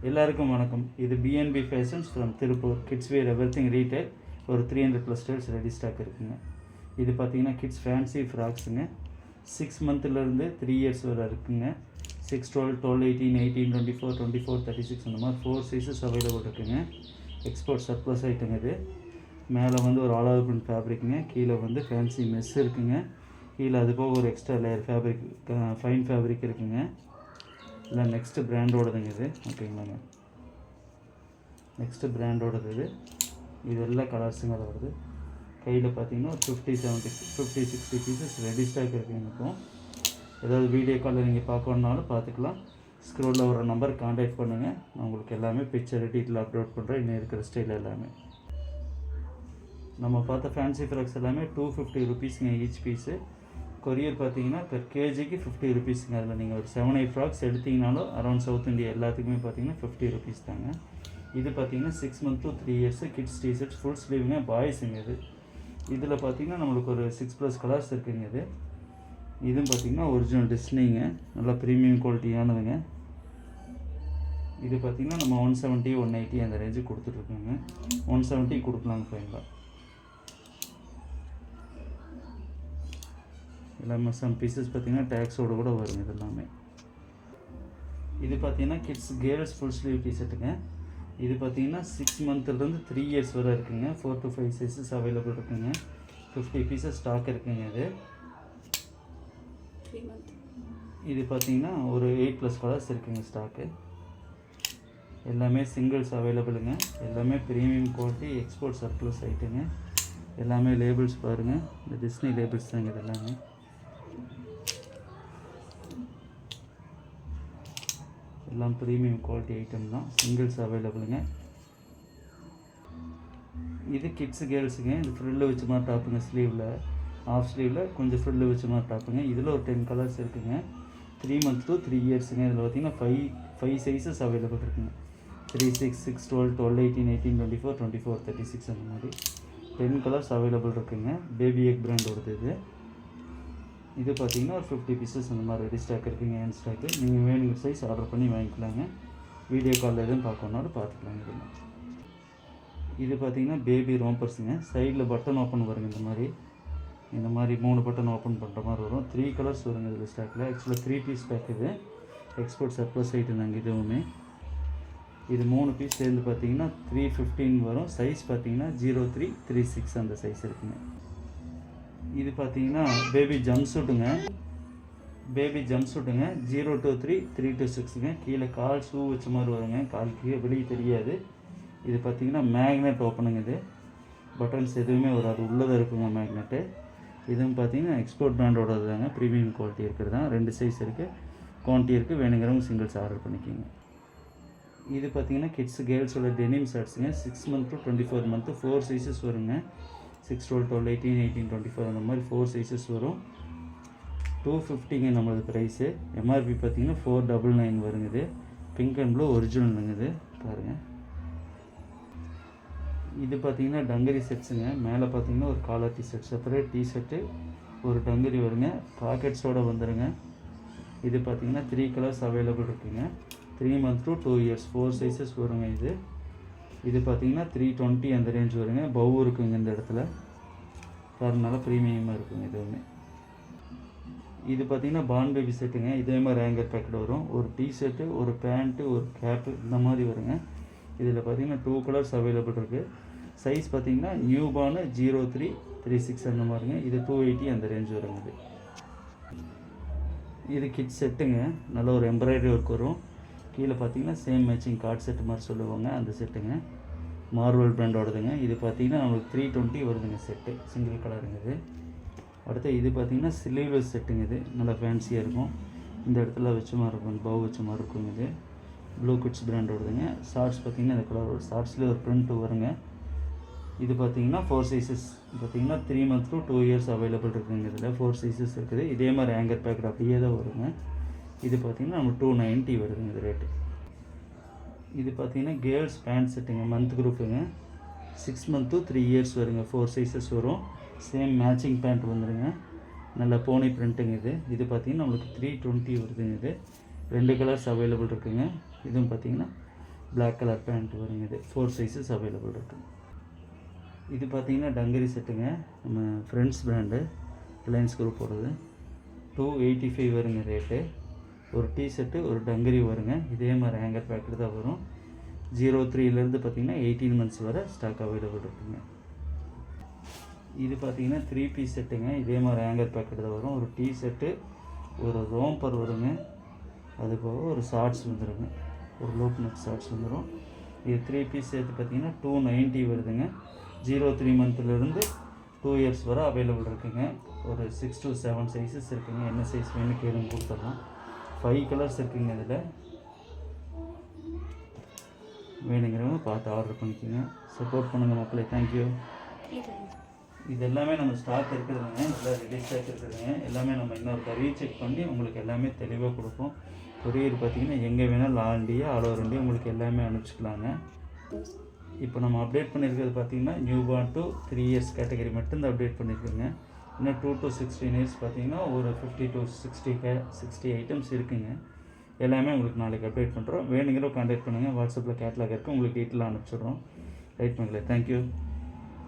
எல்லாருக்கும் வணக்கம். இது BNP fashions from Tiruppur. Kids wear everything retail. ஒரு 300+ ஸ்டைல்ஸ் ரெடி ஸ்டாக் இருக்குங்க. இது பார்த்தீங்கன்னா கிட்ஸ் ஃபேன்சி ஃப்ராக்ஸுங்க. 6 மந்த்லேருந்து 3 இயர்ஸ் வரை இருக்குங்க. 6, 12, 12, 18, 18, 24, 24, 36 இந்த மாதிரி 4 சைஸஸ் அவைலபிள் இருக்குங்க. எக்ஸ்போர்ட் சர்ப்ளஸ் ஐட்டங்க. இது மேலே வந்து ஒரு ஆல் ஓவர் பிரிண்ட் ஃபேப்ரிக்குங்க. கீழே வந்து ஃபேன்சி மெஸ் இருக்குங்க. கீழே அது போக ஒரு extra layer fabric fine fabric இருக்குங்க. இல்லை நெக்ஸ்ட்டு பிராண்டோடதுங்க இது. ஓகேங்களாங்க, நெக்ஸ்ட்டு பிராண்டோடது இது எல்லாம் கலர்ஸுங்க அதில் வருது. கையில் பார்த்தீங்கன்னா 50, 70, 50, 60 பீசஸ் ரெடி ஸ்டாக் இருக்குங்க. இருக்கும் ஏதாவது வீடியோ காலில் நீங்கள் பார்க்கணுன்னாலும் பார்த்துக்கலாம். ஸ்க்ரோலில் வர நம்பர் கான்டாக்ட் பண்ணுங்கள். நான் உங்களுக்கு எல்லாமே பிக்சர் டீட்டெயில் அப்லோட் பண்ணுறேன். இன்னும் இருக்கிற ஸ்டைல் எல்லாமே நம்ம பார்த்த ஃபேன்சி ஃப்ராக்ஸ் எல்லாமே 250 ருபீஸுங்க ஈச் பீஸு. கொரியர் பார்த்தீங்கன்னா பெர் கேஜிக்கு 50 ருபீஸுங்க. அதில் நீங்கள் ஒரு 7, 8 ஃப்ராக்ஸ் எடுத்திங்கனாலும் அரௌண்ட் சவுத் இந்தியா எல்லாத்துக்குமே பார்த்தீங்கன்னா 50 ருபீஸ் தாங்க. இது பார்த்தீங்கன்னா 6 month to 3 years kids T-shirts full ஸ்லீவுங்க, பாய்ஸுங்க. இதில் பார்த்தீங்கன்னா நம்மளுக்கு ஒரு 6+ கலர்ஸ் இருக்குங்க. இதுவும் பார்த்தீங்கன்னா ஒரிஜினல் டிஸ்னிங்க, நல்லா ப்ரீமியம் குவாலிட்டியானதுங்க. இது பார்த்தீங்கன்னா நம்ம 170, 180 அந்த ரேஞ்சுக்கு கொடுத்துட்ருக்கோங்க. 170 கொடுக்கலாங்க ஃபைனலாக. எல்லாமே சம் பீசஸ் பார்த்தீங்கன்னா டேக்ஸோடு கூட வருங்க. இது எல்லாமே இது பார்த்தீங்கன்னா கிட்ஸ் கேர்ள்ஸ் ஃபுல் ஸ்லீவ் டிஷர்ட்டுங்க. இது பார்த்தீங்கன்னா 6 மந்த்லேருந்து 3 இயர்ஸ் வரை இருக்குங்க. 4 to 5 சைஸஸ் அவைலபிள் இருக்குங்க. 50 பீசஸ் ஸ்டாக் இருக்குங்க. இது பார்த்தீங்கன்னா ஒரு 8+ கலர்ஸ் இருக்குங்க ஸ்டாக்கு. எல்லாமே சிங்கிள்ஸ் அவைலபிளுங்க. எல்லாமே ப்ரீமியம் குவாலிட்டி எக்ஸ்போர்ட் சர்ப்ளஸ் ஐட்டுங்க. எல்லாமே லேபிள்ஸ் பாருங்கள், இந்த டிஸ்னி லேபிள்ஸ் தாங்க இது எல்லாமே. எல்லாம் ப்ரீமியம் குவாலிட்டி ஐட்டம் தான், சிங்கிள்ஸ் அவைலபிளுங்க. இது கிட்ஸு கேர்ள்ஸுங்க. இது ஃப்ரில்லு வச்ச மாதிரி டாப்புங்க. ஸ்லீவில் ஆஃப் ஸ்லீவில் கொஞ்சம் ஃப்ரில்லு வச்ச மாதிரி டாப்புங்க. இதில் ஒரு 10 கலர்ஸ் இருக்குங்க. 3 மந்த் to 3 இயர்ஸுங்க. இதில் பார்த்தீங்கன்னா 5 சைஸஸ் அவைலபிள் இருக்குங்க. 3, 6, 6, 12, 12, 18, 18, 24, 24, 36 அந்த மாதிரி 10 கலர்ஸ் அவைலபிள் இருக்குங்க. பேபி எக் பிராண்டோடது இது பார்த்தீங்கன்னா ஒரு 50 பீசஸ் அந்த மாதிரி ரெடி ஸ்டாக் இருக்குங்க. Hand stock. நீங்கள் வேணுங்கிற சைஸ் ஆர்டர் பண்ணி வாங்கிக்கலாங்க. வீடியோ காலில் எதுவும் பார்க்கணுன்னாலும் பார்த்துக்கலாங்க. இது பார்த்தீங்கன்னா பேபி ரோம்பர்ஸுங்க. சைடில் பட்டன் ஓப்பன் வருங்க. இந்த மாதிரி 3 பட்டன் ஓப்பன் பண்ணுற மாதிரி வரும். 3 கலர்ஸ் வருங்க இதில் ஸ்டாக்கில். ஆக்சுவலாக 3 பீஸ் பேக் இது. எக்ஸ்போர்ட் சர்ப்ளஸ் ஐட்டம் நாங்கள் இதுவுமே. இது 3 பீஸ் சேர்ந்து பார்த்தீங்கன்னா 315 வரும். சைஸ் பார்த்தீங்கன்னா 03, 36 அந்த சைஸ் இருக்குங்க. இது பார்த்தீங்கன்னா பேபி ஜம்ப் சூட்டுங்க. 0 to 3, 3 to 6ங்க. கீழே கால் ஷூ வச்ச மாதிரி வருங்க. கால் கீழே வெளியே தெரியாது. இது பார்த்தீங்கன்னா மேக்னெட் ஓப்பனுங்க. இது பட்டன்ஸ் எதுவுமே வராது, உள்ளதாக இருக்குங்க மேக்னெட்டு. இதுவும் பார்த்தீங்கன்னா எக்ஸ்போர்ட் பிராண்டோடது தாங்க. ப்ரீமியம் குவாலிட்டி இருக்கிறது தான். 2 சைஸ் இருக்குது, குவான்டிட்டி இருக்குது. வேணுங்கிறவங்க சிங்கிள்ஸ் ஆர்டர் பண்ணிக்கோங்க. இது பார்த்தீங்கன்னா கிட்ஸ் கேர்ள்ஸோட டெனிம் ஷர்ட்ஸுங்க. 6 மந்த் to 24 மந்த்து 4 சைஸஸ் வருங்க. 6, 12, 12, 18, 18, 24 அந்த மாதிரி 4 சைஸஸ் வரும். 250ங்க நம்மளது ப்ரைஸு. எம்ஆர்பி பார்த்தீங்கன்னா 499 வருங்க. இது பிங்க் அண்ட் ப்ளூ ஒரிஜினலுங்க. இது பாருங்கள். இது பார்த்தீங்கன்னா டங்கரி செட்ஸுங்க. மேலே பார்த்தீங்கன்னா ஒரு காலர் டிஷர்ட், செப்பரேட் டிஷர்ட்டு, ஒரு டங்கரி வருங்க. பாக்கெட்ஸோடு வந்துடுங்க. இது பார்த்தீங்கன்னா 3 கலர்ஸ் அவைலபிள் இருக்குங்க. 3 மந்த் to 2 இயர்ஸ் 4 சைஸஸ் வருங்க. இது பார்த்தீங்கன்னா 320 அந்த ரேஞ்ச் வருங்க. பவு இருக்குங்க இந்த இடத்துல பாருனால ப்ரீமியமாக இருக்குங்க இதுவுமே. இது பார்த்தீங்கன்னா பான் பேபி செட்டுங்க. இதே மாதிரி ஹேங்கர் பேக்கெட் வரும். ஒரு டிஷர்ட்டு, ஒரு பேண்ட்டு, ஒரு கேப்பு இந்த மாதிரி வருங்க. இதில் பார்த்தீங்கன்னா 2 கலர்ஸ் அவைலபிள் இருக்குது. சைஸ் பார்த்தீங்கன்னா நியூ பார்னு 03, 36 அந்த மாதிரிங்க. இது 280 அந்த ரேஞ்ச் வருங்க. இது கிட்ஸ் செட்டுங்க. நல்ல ஒரு எம்ப்ராய்டரி ஒர்க் வரும். கீழே பார்த்தீங்கன்னா சேம் மேட்சிங் கார்ட் செட்டு மாதிரி சொல்லுவாங்க, அந்த செட்டுங்க. மார்வல் பிராண்டோடதுங்க. இது பார்த்தீங்கன்னா நம்மளுக்கு 320 வருதுங்க செட்டு, சிங்கிள் கலருங்க. அடுத்து இது பார்த்தீங்கன்னா ஸ்லீவ்லெஸ் செட்டுங்க. இது நல்லா ஃபேன்சியாக இருக்கும். இந்த இடத்துல வச்ச மாதிரி இருக்கும், பவு வச்ச மாதிரி இருக்குங்க. இது ப்ளூ கிட்ஸ் பிராண்டோடதுங்க. ஷார்ட்ஸ் பார்த்தீங்கன்னா இந்த கலர் வரும். ஷார்ட்ஸ்லேயே ஒரு பிரிண்ட் வருங்க. இது பார்த்தீங்கன்னா 4 சைஸஸ் பார்த்தீங்கன்னா 3 மந்த் to 2 இயர்ஸ் அவைலபிள் இருக்குங்க. இதில் 4 சைஸஸ் இருக்குது. இதே மாதிரி ஹேங்கர் பேக்கெட் அப்படியே தான் வருங்க. இது பார்த்தீங்கன்னா நம்ம 290 வருதுங்க இது ரேட்டு. இது பார்த்தீங்கன்னா கேர்ள்ஸ் பேண்ட் செட்டுங்க. மந்த் குரூப்புங்க. 6 மந்த் to 3 இயர்ஸ் வருங்க. 4 சைஸஸ் வரும். சேம் மேட்சிங் பேண்ட் வந்துடுங்க. நல்ல போனி பிரிண்ட்டுங்க. இது பார்த்தீங்கன்னா நம்மளுக்கு 320 வருதுங்க. 2 கலர்ஸ் அவைலபிள் இருக்குங்க. இதுவும் பார்த்தீங்கன்னா பிளாக் கலர் பேண்ட் வருங்க. இது 4 சைஸஸ் அவைலபிள் இருக்குது. இது பார்த்தீங்கன்னா டங்கரி செட்டுங்க. நம்ம ஃப்ரெண்ட்ஸ் பிராண்டு ரிலையன்ஸ் குரூப்போடது. 285 வருங்க ரேட்டு. ஒரு டிஷர்ட்டு ஒரு டங்கரி வருங்க. இதே மாதிரி ஹேங்கர் பேக்கெட் தான் வரும். 03லேருந்து பார்த்தீங்கன்னா 18 மந்த்ஸ் வரை ஸ்டாக் அவைலபிள் இருக்குங்க. இது பார்த்தீங்கன்னா 3 பீஸ் செட்டுங்க. இதே மாதிரி ஹேங்கர் பேக்கெட் தான் வரும். ஒரு டிஷர்ட்டு ஒரு ரோம்பர் வருங்க. அது போக ஒரு ஷார்ட்ஸ் வந்துடுங்க. ஒரு லோப் நெக் ஷார்ட்ஸ் வந்துடும். இது 3 பீஸ் சேர்த்து பார்த்தீங்கன்னா 290 வருதுங்க. 03 மந்த்லேருந்து 2 இயர்ஸ் வரை அவைலபிள் இருக்குங்க. ஒரு 6 to 7 சைஸஸ் இருக்குங்க. என்ன சைஸ் வேணும் கேளுங்க, கொடுத்துடலாம். 5 கலர்ஸ் இருக்குங்க. இதில் வேணுங்கிறவங்க பார்த்து ஆர்டர் பண்ணிக்கோங்க. சப்போர்ட் பண்ணுங்கள் மக்களே. தேங்க்யூ. இது எல்லாமே நம்ம ஸ்டாக் இருக்குதுங்க. எல்லாம் ரெடி ஸ்டாக் இருக்குதுங்க. எல்லாமே நம்ம இன்னொரு ரீசெக் பண்ணி உங்களுக்கு எல்லாமே தெளிவாக கொடுப்போம். கொரியர் பார்த்தீங்கன்னா எங்கே வேணாலும் all India, all over India உங்களுக்கு எல்லாமே அனுப்பிச்சிக்கலாங்க. இப்போ நம்ம அப்டேட் பண்ணியிருக்கிறது பார்த்தீங்கன்னா new born to 3 years category மட்டும்தான் அப்டேட் பண்ணியிருக்குங்க. இன்னும் 2 to 16 இயர்ஸ் பார்த்தீங்கன்னா ஒரு 50 to 60 ஐட்டம்ஸ் இருக்குங்க. எல்லாமே உங்களுக்கு நாளைக்கு அப்டேட் பண்ணுறோம். வேணுங்கிற கான்டாக்ட் பண்ணுங்கள். வாட்ஸ்அப்பில் கேட்லாக் இருக்குது, உங்களுக்கு டீட்டெயிலாக அனுப்பிச்சிடுறோம். ரைட் பண்ணல. தேங்க்யூ.